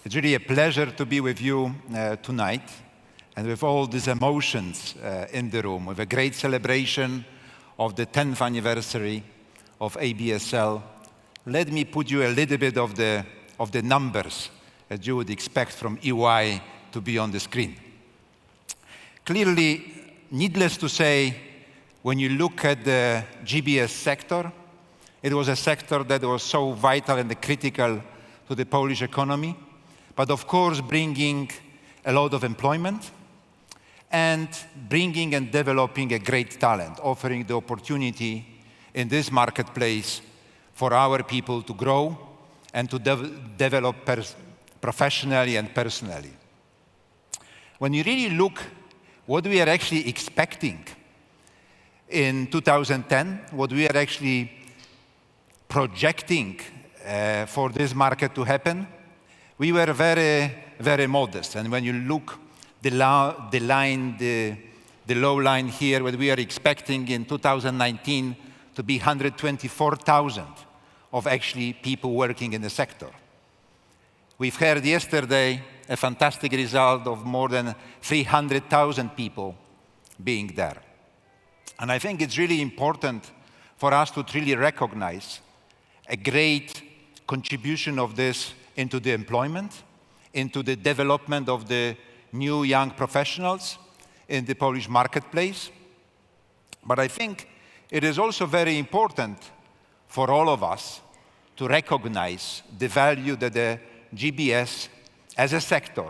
It's really a pleasure to be with you tonight and with all these emotions in the room, with a great celebration of the 10th anniversary of ABSL. Let me put you a little bit of the numbers that you would expect from EY to be on the screen. Clearly, needless to say, when you look at the GBS sector, it was a sector that was so vital and critical to the Polish economy, but of course bringing a lot of employment and bringing and developing a great talent, offering the opportunity in this marketplace for our people to grow and to develop professionally and personally. When you really look what we are actually expecting in 2010, what we are actually projecting for this market to happen, we were very, very modest. And when you look the low line here, what we are expecting in 2019 to be 124,000 of actually people working in the sector. We've heard yesterday a fantastic result of more than 300,000 people being there. And I think it's really important for us to really recognize a great contribution of this into the employment, into the development of the new young professionals in the Polish marketplace. But I think it is also very important for all of us to recognize the value that the GBS as a sector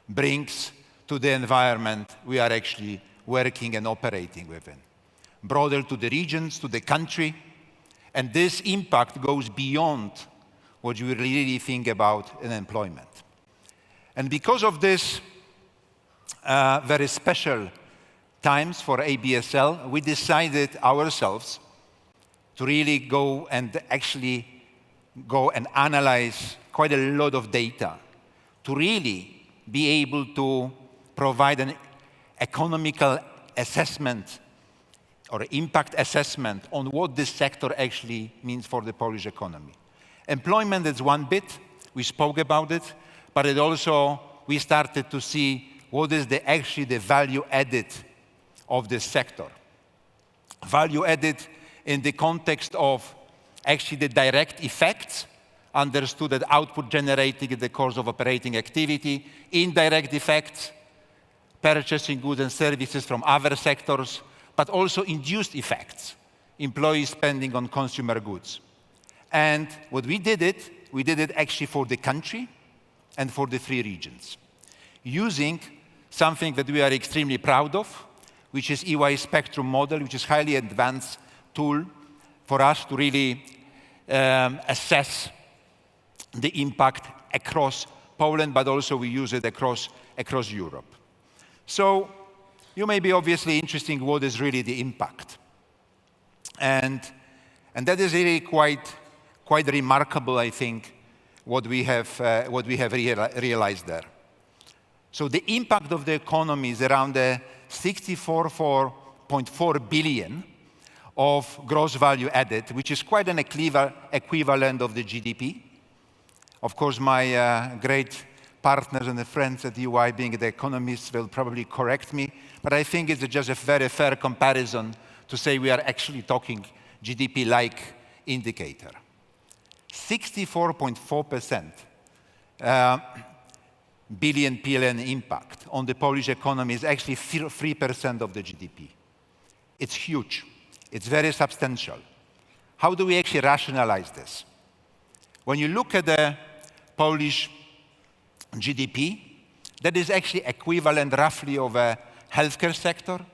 brings to the environment we are actually working and operating within. Broader to the regions, to the country, and this impact goes beyond what you really think about in employment. And because of this very special times for ABSL, we decided ourselves to really go and analyze quite a lot of data to really be able to provide an economical assessment or impact assessment on what this sector actually means for the Polish economy. Employment is one bit, we spoke about it, but it also, we started to see what is actually the value added of this sector. Value added in the context of actually the direct effects, understood that output generated in the course of operating activity, indirect effects, purchasing goods and services from other sectors, but also induced effects, employee spending on consumer goods. And what we did it actually for the country and for the three regions, using something that we are extremely proud of, which is EY Spectrum model, which is a highly advanced tool for us to really assess the impact across Poland, but also we use it across Europe. So you may be obviously interested in what is really the impact. And that is really quite remarkable, I think, what we have realized there. So the impact of the economy is around 64.4 billion of gross value added, which is quite an equivalent of the GDP. Of course, my great partners and the friends at EY, being the economists, will probably correct me, but I think it's just a very fair comparison to say we are actually talking GDP-like indicator. 64.4% billion PLN impact on the Polish economy is actually 3% of the GDP. It's huge. It's very substantial. How do we actually rationalize this? When you look at the Polish GDP, that is actually equivalent roughly of a healthcare sector.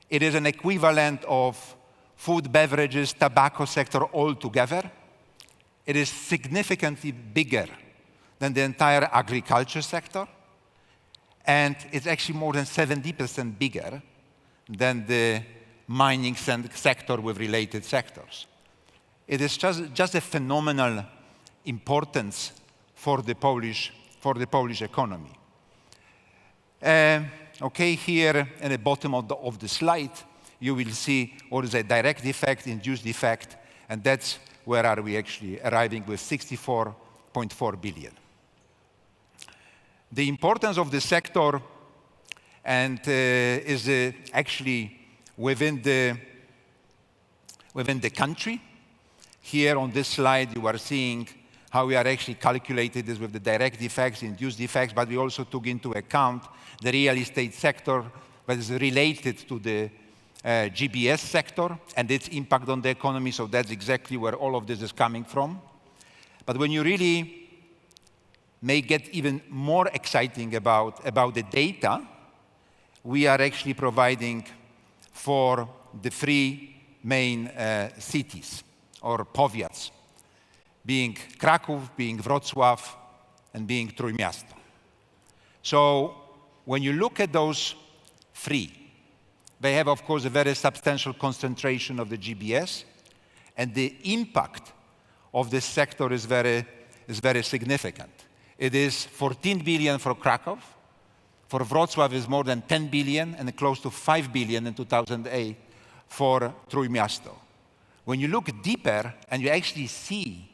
It is an equivalent of food, beverages, tobacco sector all together. It is significantly bigger than the entire agriculture sector. And it's actually more than 70% bigger than the mining sector with related sectors. It is just a phenomenal importance for the Polish economy. Okay, here at the bottom of the slide, you will see what is a direct effect, induced effect, and that's where are we actually arriving with 64.4 billion. The importance of the sector and is actually within the country. Here on this slide, you are seeing how we are actually calculated this with the direct effects, induced effects, but we also took into account the real estate sector that is related to the GBS sector and its impact on the economy. So that's exactly where all of this is coming from. But when you really may get even more exciting about the data, we are actually providing for the three main cities or powiats, being Kraków, being Wrocław, and being Trójmiasto. So when you look at those three, they have, of course, a very substantial concentration of the GBS, and the impact of this sector is very significant. It is 14 billion for Kraków. For Wrocław is more than 10 billion and close to 5 billion in 2008 for Trójmiasto. When you look deeper and you actually see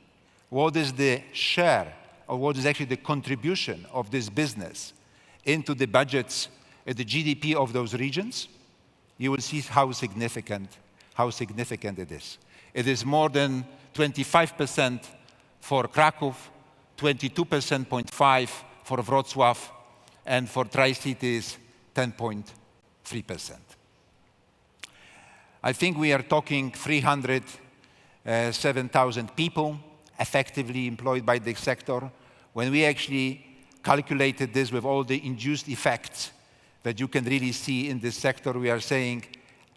what is the share or what is actually the contribution of this business into the budgets, the GDP of those regions, you will see how significant it is. It is more than 25% for Kraków, 22.5% for Wrocław, and for Tri-Cities, 10.3%. I think we are talking 307,000 people effectively employed by the sector. When we actually calculated this with all the induced effects that you can really see in this sector, we are saying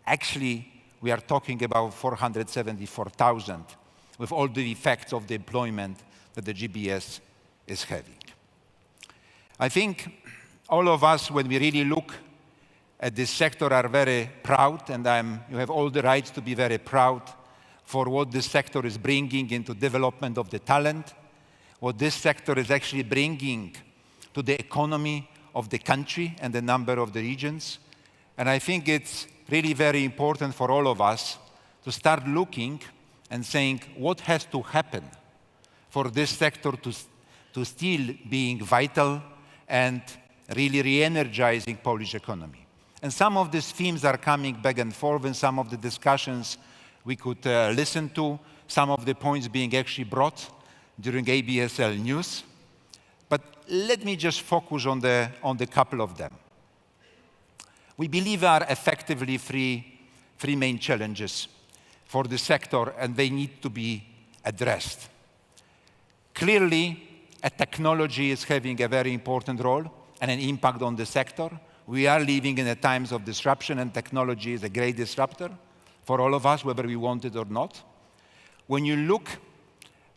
actually we are talking about 474,000 with all the effects of the employment that the GBS is having. I think all of us, when we really look at this sector, are very proud, and you have all the rights to be very proud for what this sector is bringing into development of the talent, what this sector is actually bringing to the economy of the country and the number of the regions. And I think it's really very important for all of us to start looking and saying what has to happen for this sector to still being vital and really re-energizing Polish economy. And some of these themes are coming back and forth in some of the discussions we could listen to, some of the points being actually brought during ABSL News. But let me just focus on the couple of them. We believe there are effectively three main challenges for the sector, and they need to be addressed. Clearly, technology is having a very important role and an impact on the sector. We are living in a times of disruption, and technology is a great disruptor for all of us, whether we want it or not. When you look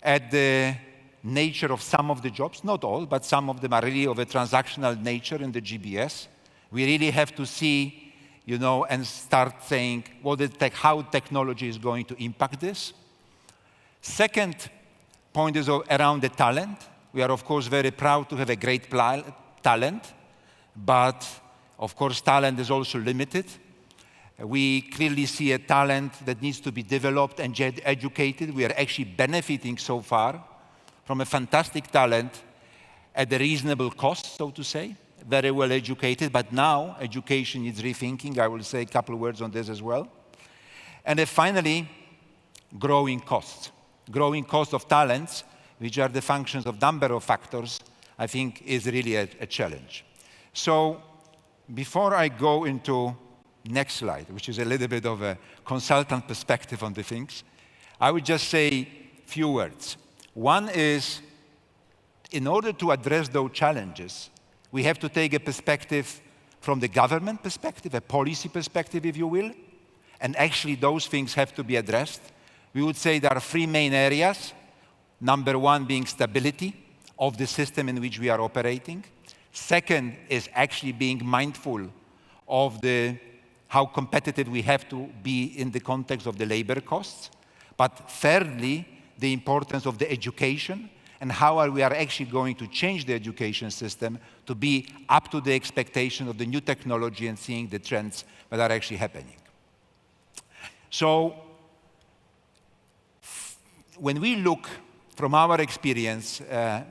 at the nature of some of the jobs, not all, but some of them are really of a transactional nature in the GBS, we really have to see, and start saying how technology is going to impact this. Second point is around the talent. We are, of course, very proud to have a great talent, but, of course, talent is also limited. We clearly see a talent that needs to be developed and educated. We are actually benefiting so far from a fantastic talent at a reasonable cost, so to say, very well educated, but now education needs rethinking. I will say a couple of words on this as well. And then finally, growing costs. Growing cost of talents, which are the functions of number of factors, I think is really a challenge. So before I go into next slide, which is a little bit of a consultant perspective on the things, I would just say a few words. One is, in order to address those challenges, we have to take a perspective from the government perspective, a policy perspective, if you will, and actually those things have to be addressed. We would say there are three main areas. Number one being stability of the system in which we are operating. Second is actually being mindful of how competitive we have to be in the context of the labor costs. But thirdly, the importance of the education and how we are actually going to change the education system to be up to the expectation of the new technology and seeing the trends that are actually happening. So when we look from our experience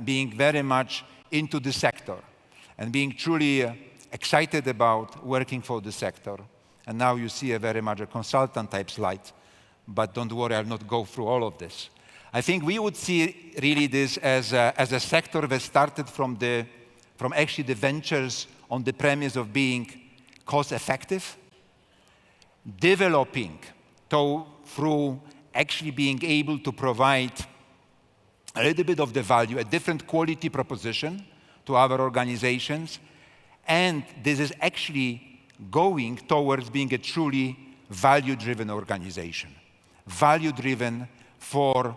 being very much into the sector and being truly excited about working for the sector. And now you see a very much a consultant type slide, but don't worry, I'll not go through all of this. I think we would see really this as a sector that started from actually the ventures on the premise of being cost effective, developing through actually being able to provide a little bit of the value, a different quality proposition to our organizations. And this is actually going towards being a truly value-driven organization. Value-driven for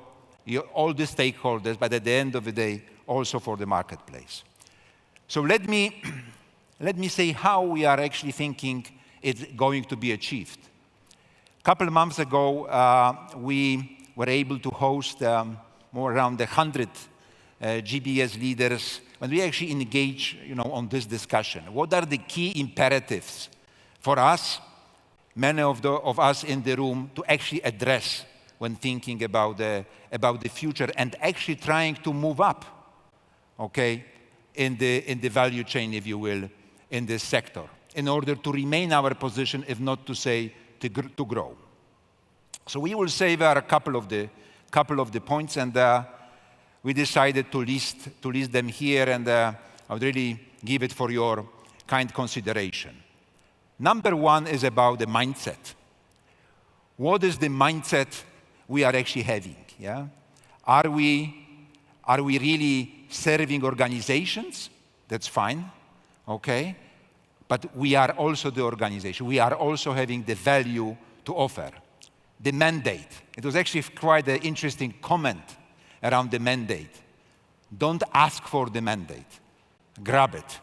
all the stakeholders, but at the end of the day, also for the marketplace. So let me say how we are actually thinking it's going to be achieved. A couple of months ago, we were able to host more around 100 GBS leaders when we actually engage on this discussion. What are the key imperatives for us, many of us in the room, to actually address when thinking about the future and actually trying to move up, okay, in the value chain, if you will, in this sector, in order to remain our position, if not to say to grow. So we will save a couple of the points, and we decided to list them here, and I would really give it for your kind consideration. Number one is about the mindset. What is the mindset we are actually having? Yeah? Are we really serving organizations? That's fine, okay? But we are also the organization. We are also having the value to offer. The mandate. It was actually quite an interesting comment around the mandate. Don't ask for the mandate. Grab it.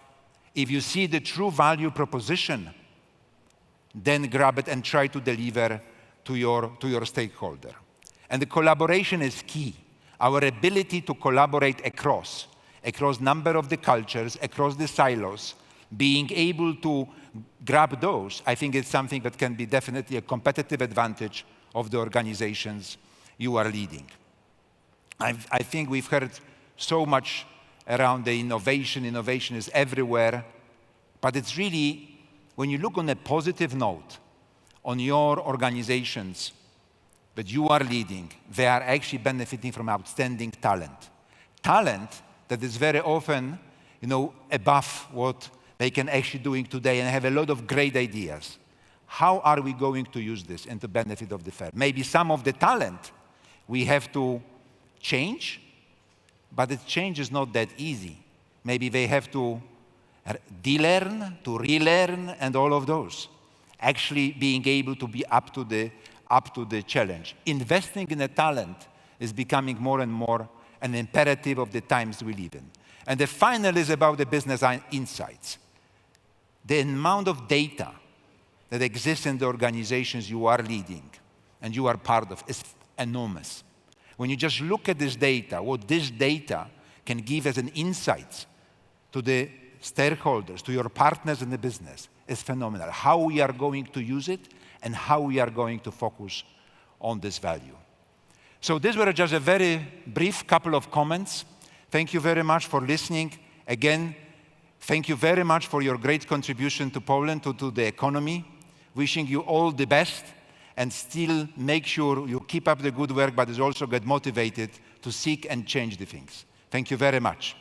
If you see the true value proposition, then grab it and try to deliver to your stakeholder. And the collaboration is key. Our ability to collaborate across number of the cultures, across the silos, being able to grab those, I think it's something that can be definitely a competitive advantage of the organizations you are leading. I think we've heard so much around the innovation. Innovation is everywhere, but it's really, when you look on a positive note on your organizations that you are leading, they are actually benefiting from outstanding talent. Talent that is very often, above what they can actually doing today and have a lot of great ideas. How are we going to use this in the benefit of the firm? Maybe some of the talent we have to change, but the change is not that easy. Maybe they have to de-learn, to relearn, and all of those. Actually being able to be up to the challenge. Investing in a talent is becoming more and more an imperative of the times we live in. And the final is about the business insights. The amount of data that exists in the organizations you are leading and you are part of is enormous. When you just look at this data, what this data can give as an insight to the stakeholders, to your partners in the business, is phenomenal. How we are going to use it and how we are going to focus on this value. So these were just a very brief couple of comments. Thank you very much for listening. Again, thank you very much for your great contribution to Poland, to the economy. Wishing you all the best, and still make sure you keep up the good work, but also get motivated to seek and change the things. Thank you very much.